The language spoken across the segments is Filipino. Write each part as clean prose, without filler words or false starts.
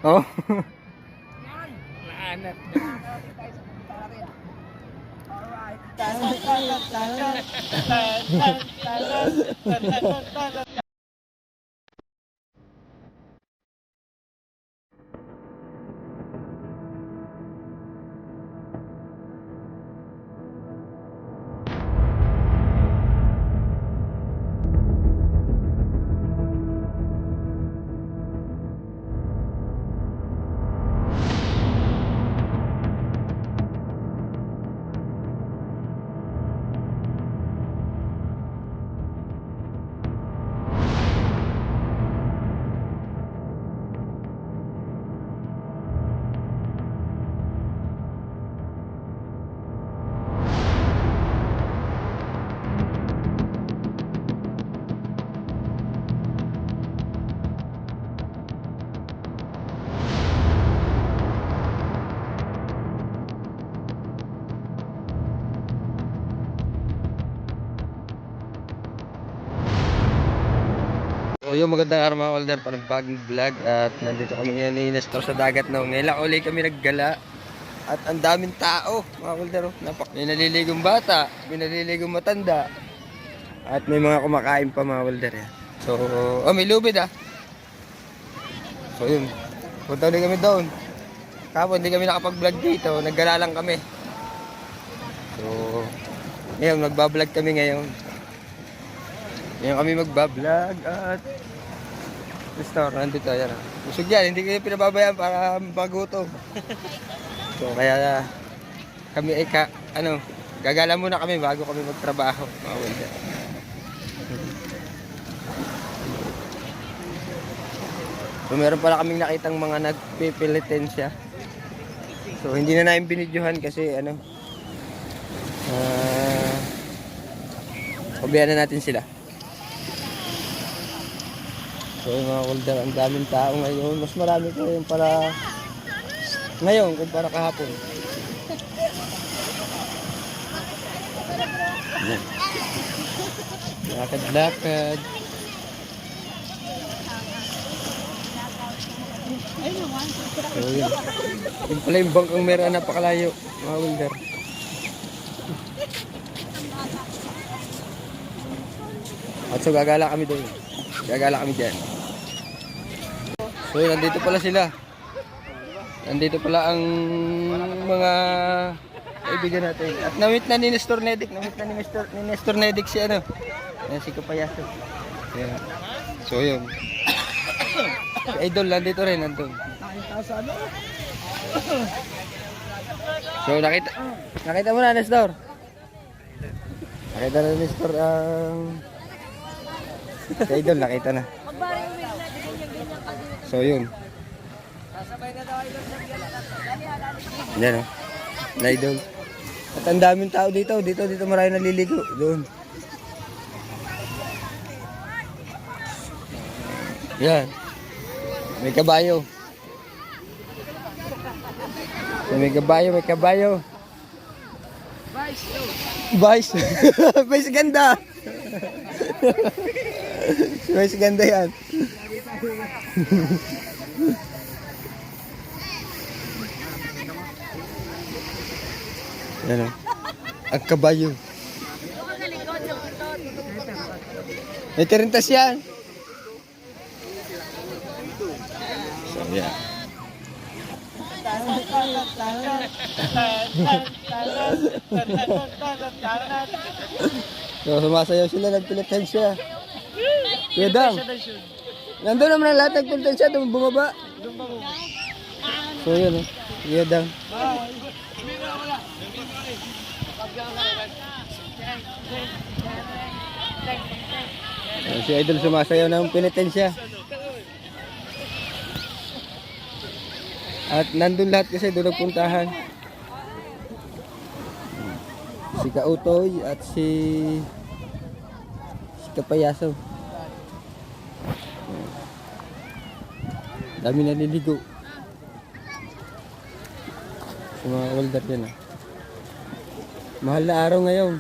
Oh. Laanat. So yung magandang araw mga Walder, parang bagong vlog at nandito kami ngayon ni Nestor sa dagat no. Ngayon uli kami naggala at ang daming tao mga Walder. Oh. May naliligong bata, may naliligong matanda at may mga kumakain pa mga Walder. So, may lubid ah. So yun, punta ulit kami doon. Kapon hindi kami nakapag-vlog dito, naggala lang kami. So, ngayon magbablog kami ngayon. Ngayon kami magbablog at Nestor, nandito yan. Busog yan, hindi kayo pinababayaan para magutom. So kaya kami ay gagala muna kami bago kami magtrabaho. Mga Walder. So meron pala kaming nakitang mga nagpipilitensya. So hindi na namin binidyohan kasi pabayaan na natin sila. So mga Walder, ang daming tao ngayon. Mas marami ko yung para ngayon kumpara kahapon. Lakad-lakad. So yun. Yung pala yung bangkang meron napakalayo mga Walder. At so gagala kami doon. Gagala kami dyan. So yun, nandito pala sila. Nandito pala ang mga kaibigan natin. At namit na ni Nestor Nedic. Namit na ni Nestor Nedic si Ayan, si Kapayaso. Ayan. So yun. Si Idol nandito rin. Nandun. So nakita mo na Nestor. Nakita na Nestor ang si Idol nakita na. So yun. Yan o. Idol. At ang daming tao dito. Dito marami naliligo. Doon. Yan. May kabayo. So, may kabayo. Vice. Vice ganda. Vice ganda yan. Yan o. Ang kabayo. May tirintas yan. So, yan. So, sumasayaw sila, nagpilitan siya. Kuya Dam. Nandun naman ang lahat nagpilitan siya, bumaba. So, yun o. Kuya Dam. Si Idol sumasayaw ng penitensya. At nandun lahat kasi doon nagpuntahan. Si Kautoy at si Kapayaso. Dami naliligo. Sa mga Walder yan ah. Mahal na araw ngayon.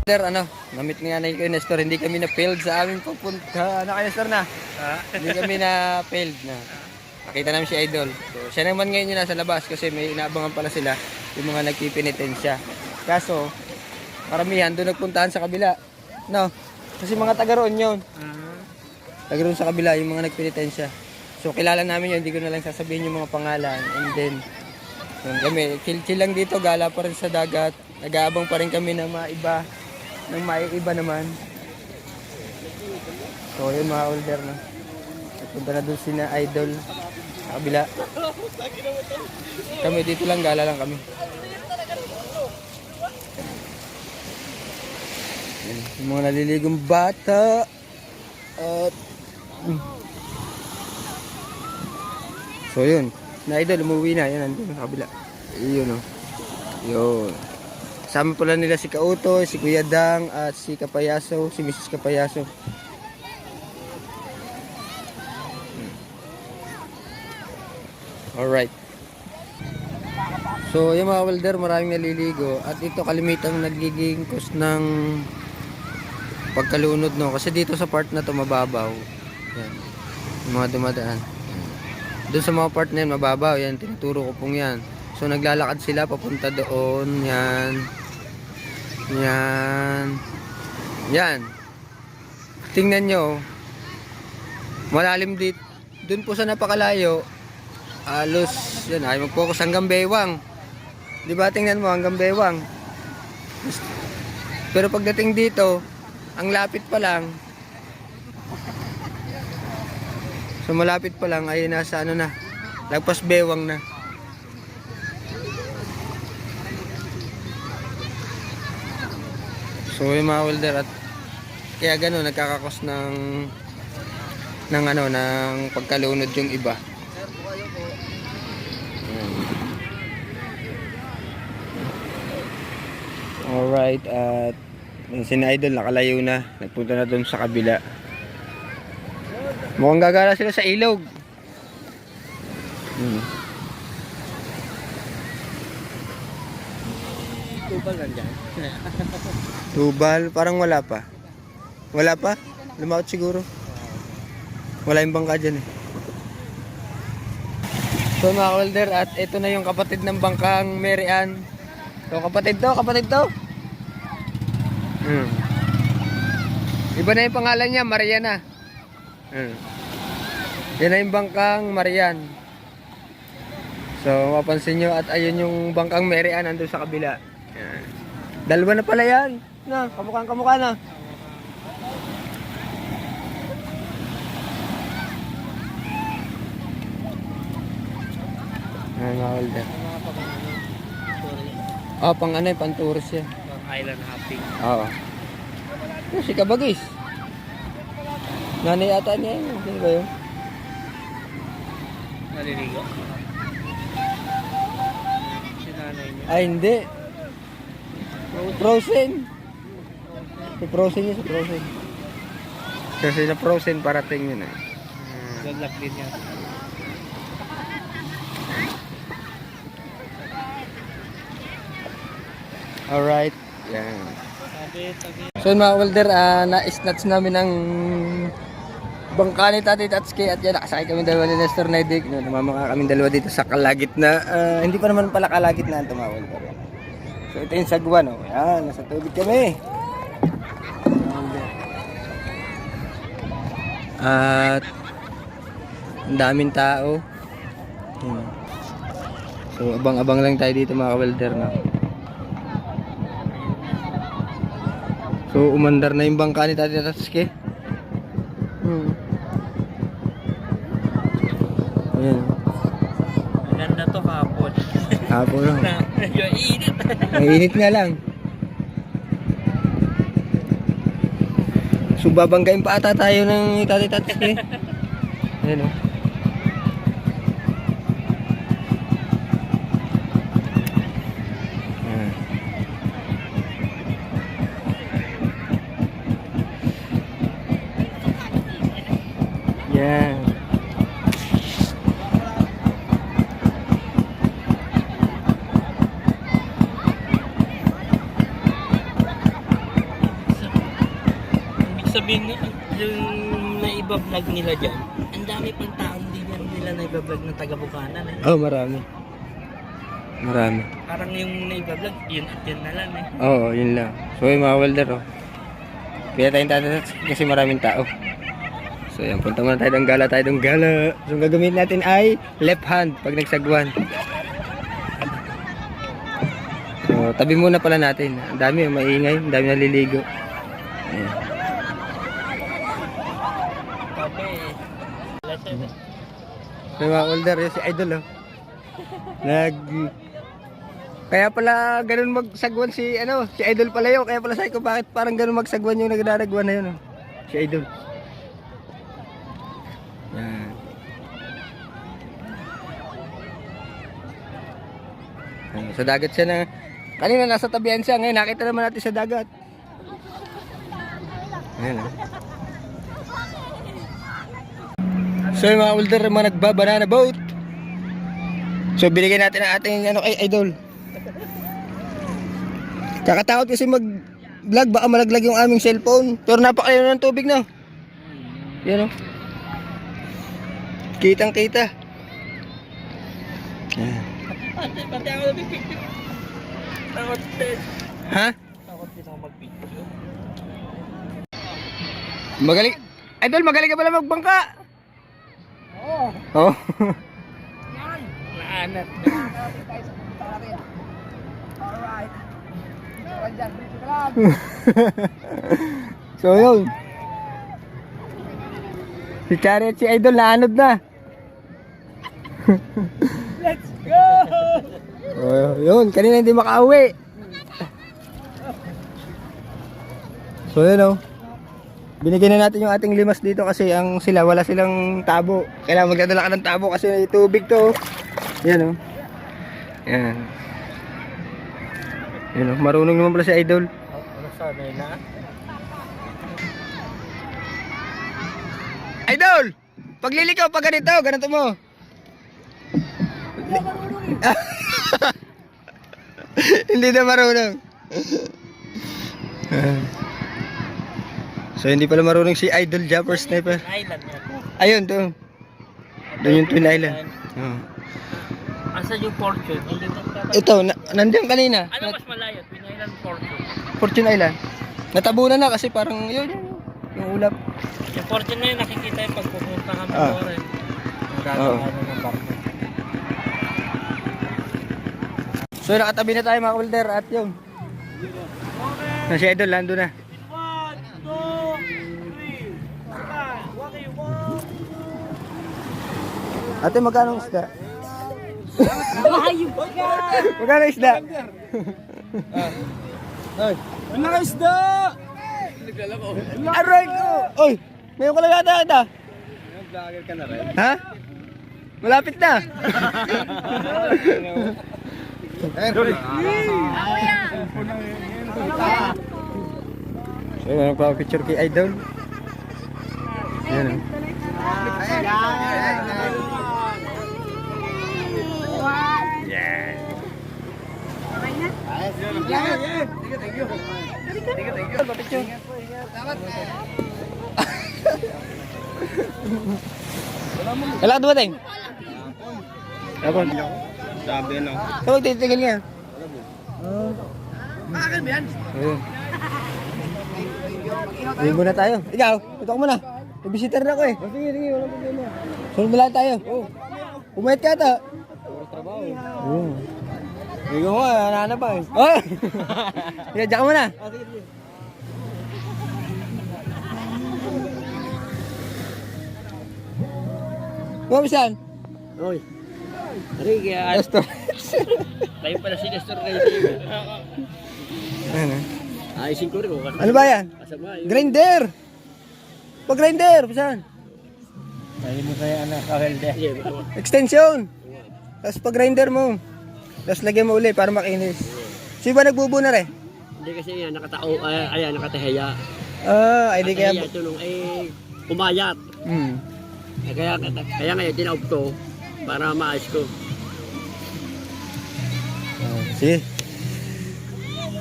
Walder, Namit nga na kay Nestor, hindi kami na-failed sa aming pupunta. Ano kay Nestor na? Hindi kami na-failed na. Nakita namin si Idol. So, siya naman ngayon yung nasa labas kasi may inaabangan pala sila yung mga nagpipinitensya. Kaso, karamihan doon nagpuntahan sa kabila. No? Kasi mga taga roon yun. Taga roon sa kabila yung mga nagpinitensya. So, kilala namin yun. Hindi ko na lang sasabihin yung mga pangalan. And then, yun, kami, chill lang dito. Gala pa rin sa dagat. Nag-aabang pa rin kami na maiba. Nang maiiba naman. So, yun mga older na. Nagpunta na doon sina Idol sa kabila. Kami dito lang, gala lang kami. Yan, yung mga naliligong bata. At so yun, na Idol umuwi na. Yan, nandun sa kabila. Yun o. Yun. Kasama pala nila si Kautoy, si Kuya Dang, at si Kapayaso, si Mrs. Kapayaso. Alright. So, yung mga welder, maraming naliligo. At ito kalimitang nagiging cause ng pagkalunod, no? Kasi dito sa part na to mababaw. Yan. Yung mga dumadaan. Doon sa mga part na yan, mababaw. Yan, tinuturo ko pong yan. So, naglalakad sila papunta doon. Yan. Yan. Yan. Tingnan nyo. Malalim dito. Doon po sa napakalayo. Halos, yan, ay mag-focus hanggang Bewang. Di ba, tingnan mo, hanggang Bewang. Pero pagdating dito, ang lapit pa lang. So, malapit pa lang, ay nasa ano na, lagpas Bewang na. So, yung mga welder at kaya gano'n, nagkakakos ng ano, ng pagkalunod yung iba. Alright, at si Idol nakalayo na, nagpunta na doon sa kabila. Mukhang gagala sila sa ilog. Tubal lang dyan. Tubal, parang wala pa. Wala pa? Lumaot siguro. Wala yung bangka dyan eh. So mga welder, at ito na yung kapatid ng bangkang Mary Ann. So kapatid to. Iba na yung pangalan niya, Mariana. Yan na yung bangkang Marian. So mapansin nyo, at ayun yung bangkang Mary Ann nandun sa kabila. Yan. Dalawa na pala yan. Na, kamukha na. Ayan mga welder. Oh, pang ano yung pang-tourist yan. Island hopping. Oo. Oh, si Kabagis. Nanay ata niya yun. Sino ba yun? Naliligo. Si nanay niya. Ay, hindi. Frozen. Si Frozen yun, si Frozen. Kasi na Frozen parating yun eh. Good luck din yan. Alright. Yan. Tabi. So mga welder, na-snatch namin ang bangka ni Tati Tatsuki at yan, nakasakay kami dalawa ni Nestor Nedic. No, namamaka kami dalawa dito sa kalagitna. Hindi pa naman pala kalagitna ito mga welder. So ito yung sagwa, no? Yan, nasa tubig kami. At ang daming tao. So abang-abang lang tayo dito mga welder, no? So umandar na yung bangka ni Tati Tatsuki. Ayan. Maganda to hapon. Hapon lang. Medyo init. Mainit nga lang. So babanggain pa ata tayo ng Tati Tatsuki. Ayan o. Yan. yung naiba-vlog nila dyan, ang dami pang taong din yan nila naiba-vlog ng taga-Bukanan eh. Oh, marami. Marami. Parang yung naiba-vlog, yun at yun na lang eh. Oo, yun lang. So, yung mga welder, oh. Kaya tayong tatas kasi maraming tao. So, yan. Punta muna tayo ng gala. So, ang gagamitin natin ay left hand pag nagsagwan. So, tabi muna pala natin. Ang dami, maingay. Ang dami naliligo. Ayan. Sabi eh. So, mga welder, yun si Idol, oh. Kaya pala ganun magsagwan si Idol pala yun. Kaya pala sabi ko bakit parang ganun magsagwan yung nagdaragwan na yun, oh. Si Idol. Yan. Sa dagat siya na. Kanina nasa tabihan siya. Ngayon nakita naman natin sa dagat. Ayan, oh. So yung mga welder, mga nagbabanana boat. So binigyan natin ang ating kay Idol. Kakatakot kasi mag-vlog, baka malaglag yung aming cellphone. Pero napakalayo ng tubig na. Yan, oh. Kitang kita. Yan. Pati ako nabipicture. Takot din. Ha? Takot din ako mag-picture. Magaling. Idol, magaling ka pala magbangka. Oo. Oh. Naanat. So yun. Si Chari at si Idol naanod na. Let's go! Oh, yun, kanina hindi makauwi. So yun, oh. Binigyan na natin yung ating limas dito kasi ang sila wala silang tabo. Kailangan magdadala ka ng tabo kasi may tubig to. Yan, oh. Yan. Yan, oh. Marunong naman pala si Idol. Sanay na. Idol! Paglilikaw pag ganito mo. Hindi na marunong. So hindi pala marunong si Idol Jumper Sniper. Island yan. Ayun, doon. Doon yung Twin Island. Oh. Asa yung Fortune? Ito, nandiyan kanina. Ano mas malayo? Twin Island, Fortune. Fortune Island. Natabunan na kasi parang yun, yung ulap. Yung Fortune na yun, nakikita yung pagpupunta kami Ah. doon eh. Ang Oo. gagawin ng barko. So nakatabi na tayo mga welder at yun. Na si Idol, nandun na. 1, 2, 3. Okay, 1. Ate, magkano ang isda? Magkano ang isda? Ay. Ano ka isda? Aray ko! Oy! Ngayon ko lang yata kita. Vlogger ka na rin. Ha? Malapit na. So, nagpa-picture kay Idol. Ayan, oh. Kailangan dumating? Kapon. Sabi no. Saan magtitigil nga? Akin ba yan? Ayun. Ayun muna tayo. Ikaw, ito ko muna. May visitor na ako eh. Sige, wala problema. Sunod na lang tayo. Pumayat ka ata. Trabaho. Ikaw mo, nana pa eh. Oh! Sige, dyan ka muna. Kumabisan? Oy. Ari kaya Nestor. tayo pala si Nestor kayo. Ano? Ayusin ko rin ko. Ano ba yan? Kasama Grinder! Pag-grinder, saan? Tayo mo kaya anak kawelde. Extension! Tapos pag-grinder mo. Tapos lagyan mo uli para makinis. Sino ba nagbubunar eh? Hindi kasi yan nakatao ayan nakatahiya. Ah, ay di kaya... Kaya ito nung umayat. Kaya ngayon tinaob ko para maayos ko. Sige.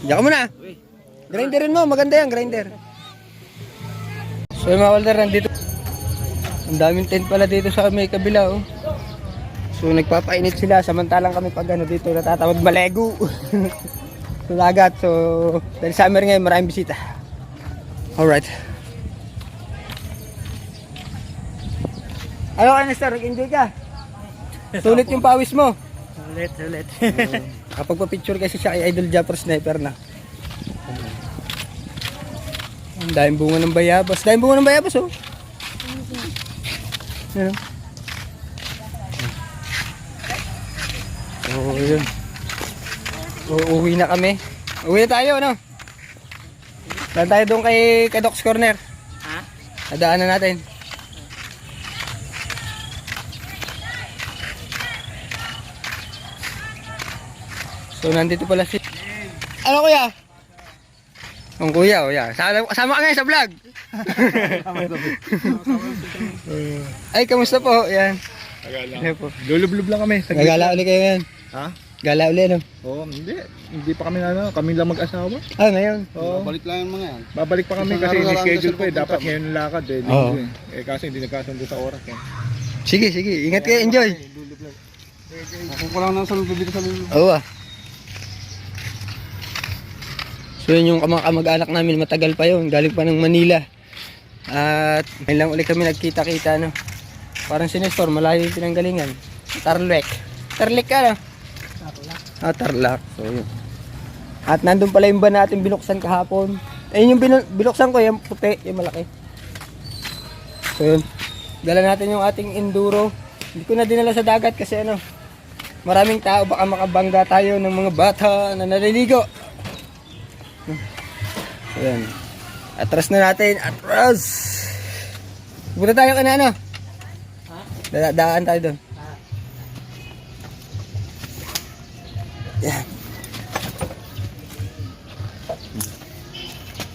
Diyan ka muna. Okay. Grinderin mo, maganda yan, grinder. So yung mga Walder, nandito. Ang daming tent pala dito sa may kabila, oh. So nagpapainit sila, samantalang kami pag ano dito natatawag malego. So dagat, so dahil summer ngayon maraming bisita. Alright. Ano ka Nestor, nag-enjoy ka? Sulit yung pawis mo. Sulit. Kapag pa-picture kasi siya kay Idol Japper Sniper na. Ang daming bunga ng bayabas. Daming bunga ng bayabas, oh. Ano? Oh, yun. Uuwi na kami. Uwi na tayo, ano? Saan tayo doon kay Doc's Corner? Ha? Nadaanan natin. So, nandito pala si... Ano, kuya? Ang kuya, oh, yeah. Sama ka ngayon sa vlog. Ay, kamusta po? Yan. Gagala. Lulublub lang kami. Gagala ulit kayo ngayon. Ha? Gala ulit, no? Oo, hindi. Hindi pa kami kami lang mag-asawa. Ah, ngayon. Oo. Balik lang yung mga yan. Babalik pa kami kasi ini-schedule ko eh. Dapat ngayon ang lakad eh. Oo. Kasi hindi nagkasundo sa oras eh. Sige. Ingat kayo. Enjoy. Kung ko lang nang salubid dito sa lulu. Oo, ah. So, yun yung kamag-anak namin. Matagal pa yun. Galing pa ng Manila. At ngayon lang ulit kami nagkita-kita, no? Parang si Nestor, malayo yung pinanggalingan. Tarlac ka, no? Tarlac. So, yun. At nandun pala yung van natin binuksan kahapon. Ayun yung binuksan ko, yung puti, yung malaki. So, yun. Dala natin yung ating enduro. Hindi ko na dinala sa dagat kasi ano, maraming tao, baka makabangga tayo ng mga bata na naliligo. So, yun. Atras na natin. Atras! Punta tayo ka na, ano? Daan tayo doon.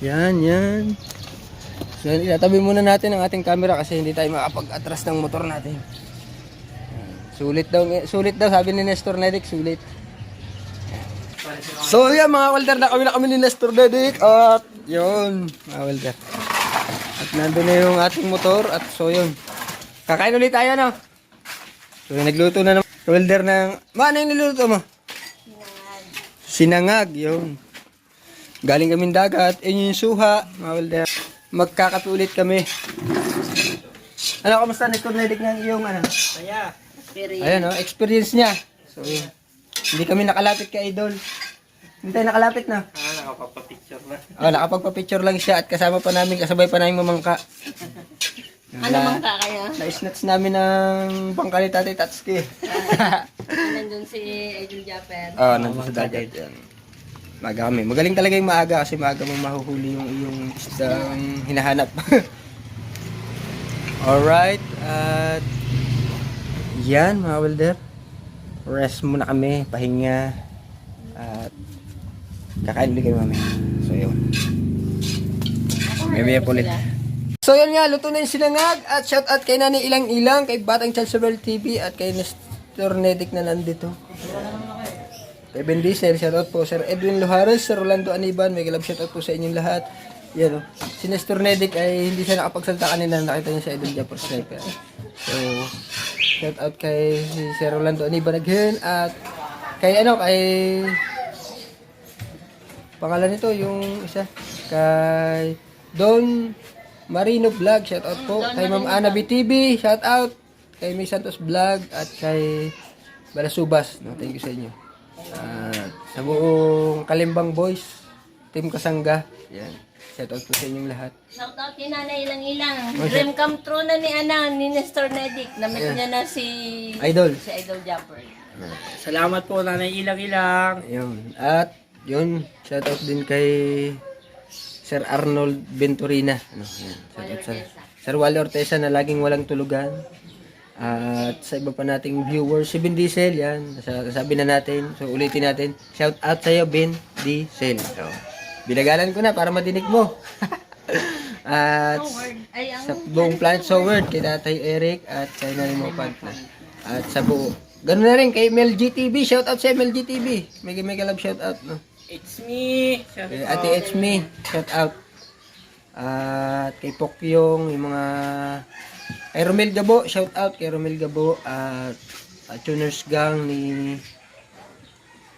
Yan. So, itatabi muna natin ang ating camera kasi hindi tayo makapag-atras ng motor natin. Sulit daw sabi ni Nestor Nedic, sulit. So yan mga Walder, na kami ni Nestor Nedic at yun mga Walder. At nandun na yung ating motor at so yun. Kakain ulit tayo, no? So nagluto na ng Walder ng... Ano yung niluto mo? Sinangag, yun. Galing kaming dagat, yun yung suha, mga Walder. Magkakape ulit kami. Ano, kamusta Nestor Nedic ng iyong ano? Kaya, Ayan, oh, experience niya. So, yun. Hindi kami nakalapit kay Idol. Hindi tayo nakalapit na. nakapapapicture na. Nakapagpa-picture lang siya at kasama pa namin, kasabay pa namin mamangka. Ano mangka kaya? Na-snatch namin ng pangkalit Tate Tatsuki. Nandun si Idol Japper. Nandun sa dagat. Yan. Maaga kami. Magaling talaga yung maaga kasi maaga mong mahuhuli yung iyong isdang hinahanap. Alright. At yan mga Walder. Rest muna kami. Pahinga. At kakain ulit kayo mamaya. So yun. Mamaya po ulit. So yun nga, luto na yung sinangag. At shout out kay Nani Ilang Ilang, kay Batang Chancellor TV, at kay Nestor Nedic na nandito. Kay Ben Diesel, shout out po. Sir Edwin Lohares, Sir Rolando Aniban, may galab shout out po sa inyong lahat. Yan o. Si Nestor Nedic ay hindi siya nakapagsalta kanina, nakita niya sa Idol Japper Sniper. So, shout out kay Sir Rolando Aniban again, at kay pangalan nito, yung isa, kay Don Marino Vlog, shout out po. Kay Ma'am Ana BTV, shout out. Kay May Santos Vlog, at kay Balasubas, no, thank you sa inyo. At sa buong Kalimbang Boys, Team Kasangga, yan. Shout out po sa inyong lahat. Shout out kay Nanay Ilang-Ilang. Dream come true na ni Nestor Nedic. Namit niya na si Idol. Japper. Salamat po, Nanay Ilang-Ilang. Ayun. At yun, shout out din kay Sir Arnold Venturina. Ano, yan. Shout out sa Sir Wally Ortesa na laging walang tulugan. At sa iba pa nating viewers, si Ben Diesel, yan. Sabi na natin. So ulitin natin. Shout out sa iyo, Ben Diesel. So, binagalan ko na para madinig mo. At sa buong Planet So Word, kay Tatay Eric at kay Nanay Mopad. At sa buo. Ganun na rin kay Mel GTV. Shout out sa Mel GTV. Mega love shout out, no? It's me. Kay Ate It's Me. Shout out. At kay Pokyong, yung mga kay Romel Gabo, shout out kay Romel Gabo at Tuners Gang ni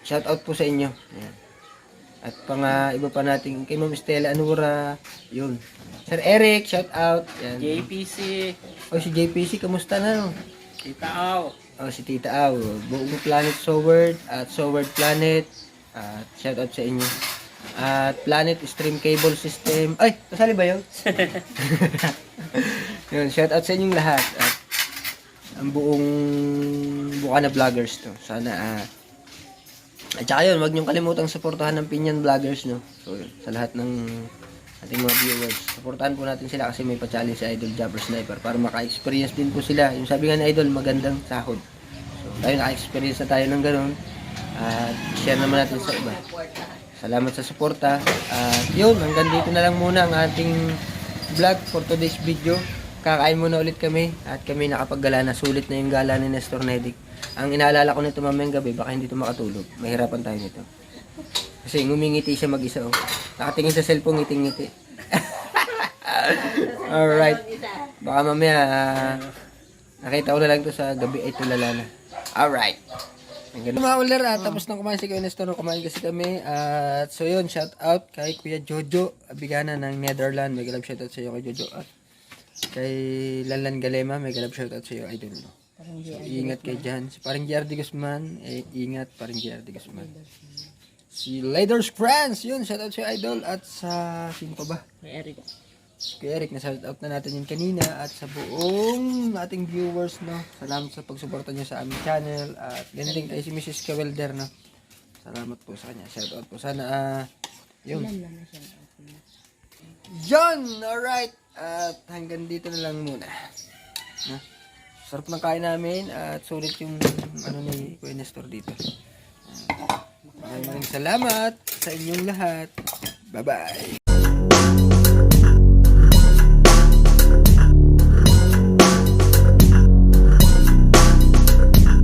shout out po sa inyo. Ayan. At iba pa natin kay Ma'am Estela Anura, yun. Sir Eric, shout out. Yan. JPC, Oh, si JPC, kamusta na? No? Tita Au. Oh, si Tita Aw. Buong Planet Soward at Soward Planet. At shout out sa inyo. At Planet Stream Cable System. Ay, kasali ba yun? Yun, shout out sa inyong lahat. At ang buong Bukana Vloggers to. Sana at saka yun, wag niyong kalimutang suportahan ng Pinyan Vloggers, no? So, yun, sa lahat ng ating mga viewers, suportahan po natin sila kasi may pa-challenge si Idol Jabber Sniper para maka-experience din po sila. Yung sabi nga ni Idol, magandang sahod. So, tayo naka-experience na tayo ng ganun. At share naman natin sa iba. Salamat sa suporta. At yun, hanggang dito na lang muna ang ating vlog for today's video. Kakain muna ulit kami at kami nakapaggala na. Sulit na yung gala ni Nestor Nedic. Ang inaalala ko nito mamayang gabi, baka hindi ito makatulog. Mahirapan tayo nito. Kasi ngumingiti siya mag-isa. Oh. Nakatingin sa cellphone, ngiting-ngiti. Alright. Baka mamaya, nakita ko na lang ito sa gabi ay tulala na. Alright. Mga uler, tapos nang kumain si Kuya Nestor, kumain kasi kami. At so yun, shout out kay Kuya Jojo, Abigana ng Netherlands. May galap shout out sa iyo kay Jojo. At kay Lalan Galema, may galap shout out sa iyo, idol. So, ingat kayo dyan. Si parang Giardi Guzman, ingat parang Giardi Guzman. Si Leaders Friends, yun, shout out sa idol. At sa, sino pa ba? Eric. Kay Eric, na-shout out na natin yun kanina. At sa buong ating viewers, no. Salamat sa pagsuporta nyo sa aming channel. At ganun din kay si Mrs. Kawelder, no. Salamat po sa kanya. Shout out po. Sana, yun. Yan! Alright! At hanggang dito na lang muna. No? Sarap ng kain namin at sulit yung ano ni Kuya Nestor dito. Maraming salamat sa inyong lahat. Bye-bye!